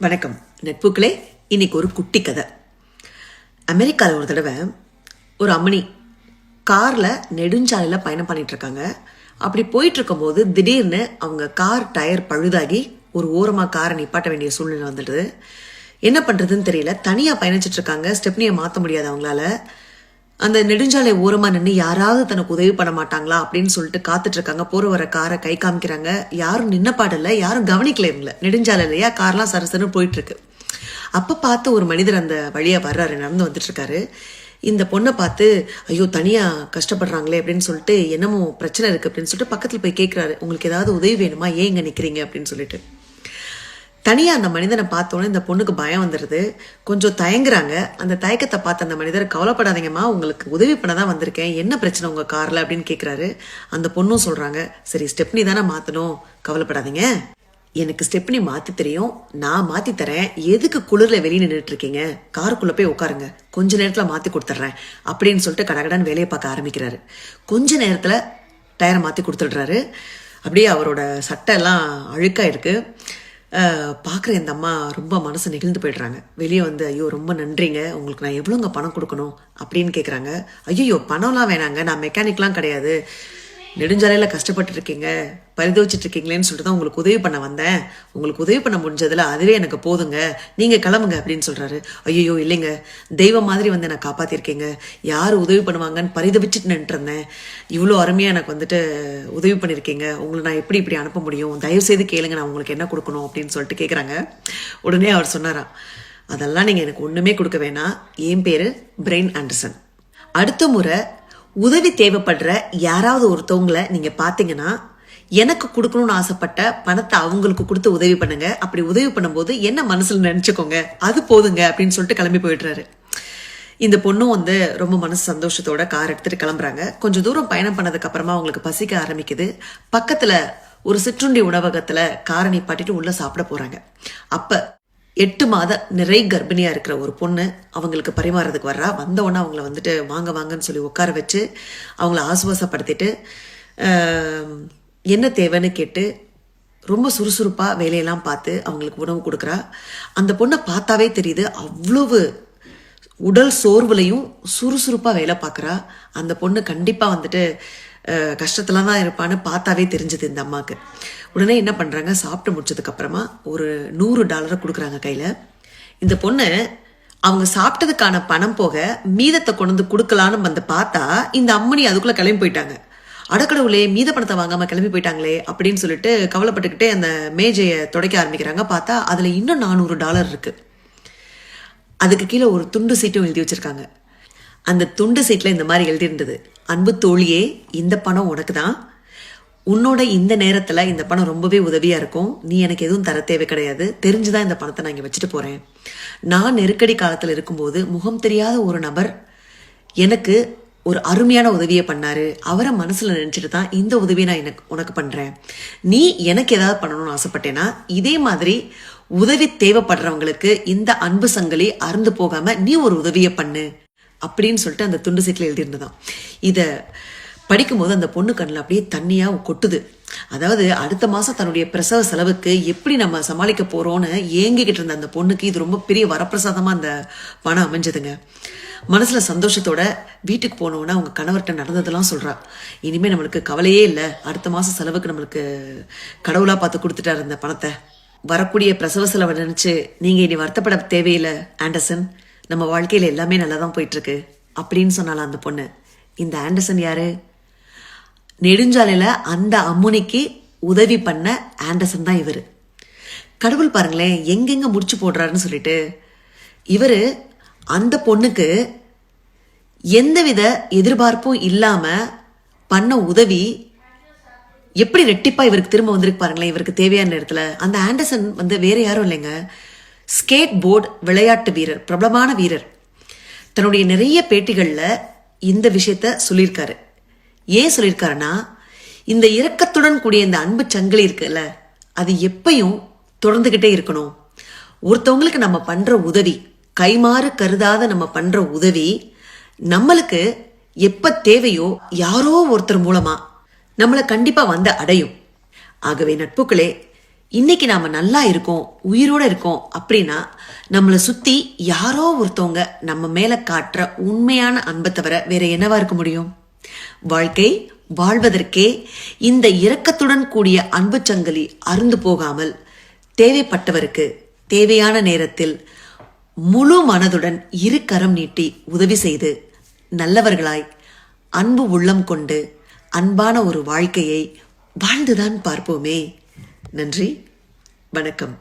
வணக்கம் நட்புகளே. இன்னைக்கு ஒரு குட்டி கதை. அமெரிக்காவில் ஒரு தடவை ஒரு அம்மணி காரில் நெடுஞ்சாலையில் பயணம் பண்ணிட்டு இருக்காங்க. அப்படி போயிட்டு இருக்கும்போது திடீர்னு அவங்க கார் டயர் பழுதாகி ஒரு ஓரமாக காரை நிப்பாட்ட வேண்டிய சூழ்நிலை வந்துடுது. என்ன பண்ணுறதுன்னு தெரியல. தனியாக பயணிச்சுட்டு இருக்காங்க. ஸ்டெப்னியை மாற்ற முடியாது அவங்களால. அந்த நெடுஞ்சாலை ஓரமாக நின்று யாராவது தனக்கு உதவி பண்ண மாட்டாங்களா அப்படின்னு சொல்லிட்டு காத்துட்டு இருக்காங்க. போற வர காரை கை காமிக்கிறாங்க. யாரும் நின்ன பாடல, யாரும் கவனிக்கல. இவங்கள நெடுஞ்சாலை இல்லையா, கார்லாம் சரசரன்னு போயிட்டு இருக்கு. அப்ப பார்த்து ஒரு மனிதர் அந்த வழியா வர்றாரு, நடந்து வந்துட்டு இருக்காரு. இந்த பொண்ணை பார்த்து ஐயோ தனியா கஷ்டப்படுறாங்களே அப்படின்னு சொல்லிட்டு என்னமோ பிரச்சனை இருக்கு அப்படின்னு சொல்லிட்டு பக்கத்துல போய் கேட்கிறாரு, உங்களுக்கு ஏதாவது உதவி வேணுமா, ஏன் இங்க நிக்கிறீங்க அப்படின்னு சொல்லிட்டு. தனியா அந்த மனிதனை பார்த்தோன்னே இந்த பொண்ணுக்கு பயம் வந்துடுது. கொஞ்சம் தயங்குறாங்க. அந்த தயக்கத்தை பார்த்து அந்த மனிதர், கவலைப்படாதீங்கம்மா, உங்களுக்கு உதவி பண்ண தான் வந்திருக்கேன், என்ன பிரச்சனை உங்க கார்ல அப்படின்னு கேட்கிறாரு. அந்த பொண்ணும் சொல்றாங்க, சரி ஸ்டெப்னி தானே மாத்தணும், கவலைப்படாதீங்க, எனக்கு ஸ்டெப்னி மாத்தி தெரியும், நான் மாத்தி தரேன், எதுக்கு குளிர்ல வெளியே நின்றுட்டு இருக்கீங்க, காருக்குள்ள போய் உட்காருங்க, கொஞ்ச நேரத்துல மாத்தி கொடுத்துட்றேன் அப்படின்னு சொல்லிட்டு கடகடான்னு வேலையை பார்க்க ஆரம்பிக்கிறாரு. கொஞ்ச நேரத்துல டயரை மாத்தி கொடுத்துடுறாரு. அப்படியே அவரோட சட்டை எல்லாம் அழுக்கா இருக்கு. பார்க்குற இந்த அம்மா ரொம்ப மனசு நெகிழ்ந்து போயிடுறாங்க. வெளியே வந்து ஐயோ ரொம்ப நன்றிங்க, உங்களுக்கு நான் எவ்வளோங்க பணம் கொடுக்கணும் அப்படின்னு கேட்குறாங்க. ஐயோ பணம்லாம் வேணாங்க, நான் மெக்கானிக்லாம் கிடையாது, நெடுஞ்சாலையில் கஷ்டப்பட்டு இருக்கீங்க, பரிதவிச்சிட்டு இருக்கீங்களேன்னு சொல்லிட்டு தான் உங்களுக்கு உதவி பண்ண வந்தேன், உங்களுக்கு உதவி பண்ண முடிஞ்சதில் அதுவே எனக்கு போதுங்க, நீங்கள் கிளம்புங்க அப்படின்னு சொல்கிறாரு. ஐயோ இல்லைங்க, தெய்வம் மாதிரி வந்து நான் காப்பாற்றிருக்கீங்க, யார் உதவி பண்ணுவாங்கன்னு பரிதவிச்சிட்டு நின்றுருந்தேன், இவ்வளோ அருமையாக எனக்கு வந்துட்டு உதவி பண்ணியிருக்கீங்க, உங்களை நான் எப்படி இப்படி அனுப்ப முடியும், தயவுசெய்து கேளுங்க, நான் உங்களுக்கு என்ன கொடுக்கணும் அப்படின்னு சொல்லிட்டு கேட்குறாங்க. உடனே அவர் சொன்னாராம், அதெல்லாம் நீங்கள் எனக்கு ஒன்றுமே கொடுக்க வேணாம், என் பேர் பிரெயின் ஆண்டர்சன், அடுத்த முறை உதவி தேவைப்படுற யாராவது ஒருத்தவங்களை நீங்க பாத்தீங்கன்னா எனக்கு கொடுக்கணும்னு ஆசைப்பட்ட பணத்தை அவங்களுக்கு கொடுத்து உதவி பண்ணுங்க, அப்படி உதவி பண்ணும்போது என்ன மனசுல நினைச்சுக்கோங்க, அது போதுங்க அப்படின்னு சொல்லிட்டு கிளம்பி போயிடுறாரு. இந்த பொண்ணும் வந்து ரொம்ப மனசு சந்தோஷத்தோட கார் எடுத்துட்டு கிளம்புறாங்க. கொஞ்சம் தூரம் பயணம் பண்ணதுக்கு அப்புறமா அவங்களுக்கு பசிக்க ஆரம்பிக்குது. பக்கத்துல ஒரு சிற்றுண்டி உணவகத்துல காரை நிப்பாட்டிட்டு உள்ள சாப்பிட போறாங்க. அப்ப 8 மாத நிறை கர்ப்பிணியா இருக்கிற ஒரு பொண்ணு அவங்களுக்கு பரிமாறதுக்கு வர்றா. வந்தவொடனே அவங்கள வந்துட்டு வாங்க வாங்கன்னு சொல்லி உட்கார வச்சு அவங்கள ஆசுவாசப்படுத்திட்டு என்ன தேவைன்னு கேட்டு ரொம்ப சுறுசுறுப்பா வேலையெல்லாம் பார்த்து அவங்களுக்கு உணவு கொடுக்குறா. அந்த பொண்ணை பார்த்தாவே தெரியுது, அவ்வளவு உடல் சோர்வுலையும் சுறுசுறுப்பா வேலை பார்க்குறா. அந்த பொண்ணு கண்டிப்பா வந்துட்டு கஷ்டத்துல தான் இருப்பான்னு பார்த்தாவே தெரிஞ்சது இந்த அம்மாவுக்கு. உடனே என்ன பண்றாங்க, சாப்பிட்டு முடிச்சதுக்கு அப்புறமா ஒரு $100 கொடுக்குறாங்க கையில. இந்த பொண்ணு அவங்க சாப்பிட்டதுக்கான பணம் போக மீதத்தை கொண்டு வந்து கொடுக்கலான்னு வந்து பார்த்தா இந்த அம்மணி அதுக்குள்ள கிளம்பி போயிட்டாங்க. அடக்கடவுளே, மீத பணத்தை வாங்காம கிளம்பி போயிட்டாங்களே அப்படின்னு சொல்லிட்டு கவலைப்பட்டுக்கிட்டே அந்த மேஜையை துடைக்க ஆரம்பிக்கிறாங்க. பார்த்தா அதுல இன்னும் $400 இருக்கு. அதுக்கு கீழே ஒரு துண்டு சீட்டும் எழுதி வச்சிருக்காங்க. அந்த துண்டு சீட்ல இந்த மாதிரி எழுதிருந்தது, அன்பு தோழியே, இந்த பணம் உனக்கு தான், உன்னோட இந்த நேரத்துல இந்த பணம் ரொம்பவே உதவியா இருக்கும், நீ எனக்கு எதுவும் தர தேவை கிடையாது, தெரிஞ்சுதான் இந்த பணத்தை நான் இங்க வச்சுட்டு போறேன், நான் நெருக்கடி காலத்துல இருக்கும்போது முகம் தெரியாத ஒரு நபர் எனக்கு ஒரு அருமையான உதவியை பண்ணாரு, அவரை மனசுல நினைச்சிட்டு தான் இந்த உதவியை நான் உனக்கு பண்றேன், நீ எனக்கு ஏதாவது பண்ணணும்னு ஆசைப்பட்டேன்னா இதே மாதிரி உதவி தேவைப்படுறவங்களுக்கு இந்த அன்பு சங்கிலி அறுந்து போகாம நீ ஒரு உதவியை பண்ணு அப்படின்னு சொல்லிட்டு அந்த துண்டு சீட்டில் எழுதியிருந்ததான். இதை படிக்கும்போது அந்த பொண்ணு கண்ணில் அப்படியே தண்ணியா கொட்டுது. அதாவது அடுத்த மாசம் தன்னுடைய பிரசவ செலவுக்கு எப்படி நம்ம சமாளிக்க போறோம்னு ஏங்கிக்கிட்டு இருந்த அந்த பொண்ணுக்கு இது ரொம்ப பெரிய வரப்பிரசாதமா அந்த பணம் அமைஞ்சதுங்க. மனசுல சந்தோஷத்தோட வீட்டுக்கு போனோன்னா அவங்க கணவர்கிட்ட நடந்ததெல்லாம் சொல்றா, இனிமே நம்மளுக்கு கவலையே இல்லை, அடுத்த மாசம் செலவுக்கு நம்மளுக்கு கடவுளா பார்த்து கொடுத்துட்டாரு இந்த பணத்தை, வரக்கூடிய பிரசவ செலவை நினைச்சு நீங்க இனி வருத்தப்பட தேவையில்லை ஆண்டர்சன், நம்ம வாழ்க்கையில எல்லாமே நல்லா தான் போயிட்டு இருக்கு அப்படின்னு சொன்னாலாம் அந்த பொண்ணு. இந்த ஆண்டர்சன் யாரு? நெடுஞ்சாலையில அந்த அம்முனிக்கு உதவி பண்ண ஆண்டர்சன் தான் இவரு. கடவுள் பாருங்களேன் எங்கெங்க முடிச்சு போடுறாருன்னு சொல்லிட்டு. இவரு அந்த பொண்ணுக்கு எந்தவித எதிர்பார்ப்பும் இல்லாம பண்ண உதவி எப்படி ரெட்டிப்பா இவருக்கு திரும்ப வந்திருக்கு பாருங்களேன். இவருக்கு தேவையான நேரத்துல அந்த ஆண்டர்சன் வந்து வேற யாரும் இல்லைங்க, ஸ்கேட் போர்டு விளையாட்டு வீரர், பிரபலமான வீரர். தன்னுடைய நிறைய பேட்டிகள்ல இந்த விஷயத்த சொல்லியிருக்காரு. ஏன் சொல்லியிருக்காருன்னா, இந்த இரக்கத்துடன் கூடிய இந்த அன்பு சங்கிலி இருக்குல்ல, அது எப்பயும் தொடர்ந்துகிட்டே இருக்கணும். ஒருத்தவங்களுக்கு நம்ம பண்ற உதவி, கைமாறு கருதாத நம்ம பண்ற உதவி நம்மளுக்கு எப்ப தேவையோ யாரோ ஒருத்தர் மூலமா நம்மளை கண்டிப்பா வந்து அடையும். ஆகவே நட்புகளே, இன்னைக்கு நாம நல்லா இருக்கோம், உயிரோட இருக்கோம் அப்படின்னா நம்மளை சுத்தி யாரோ ஒருத்தவங்க நம்ம மேல காட்டுற உண்மையான அன்பை தவிர வேற என்னவா இருக்க முடியும்? வாழ்க்கை வாழ்வதற்கே இந்த இரக்கத்துடன் கூடிய அன்பு சங்கிலி அருந்து போகாமல் தேவைப்பட்டவருக்கு தேவையான நேரத்தில் முழு மனதுடன் இரு கரம் நீட்டி உதவி செய்து நல்லவர்களாய் அன்பு உள்ளம் கொண்டு அன்பான ஒரு வாழ்க்கையை வாழ்ந்துதான் பார்ப்போமே. நன்றி, வணக்கம்.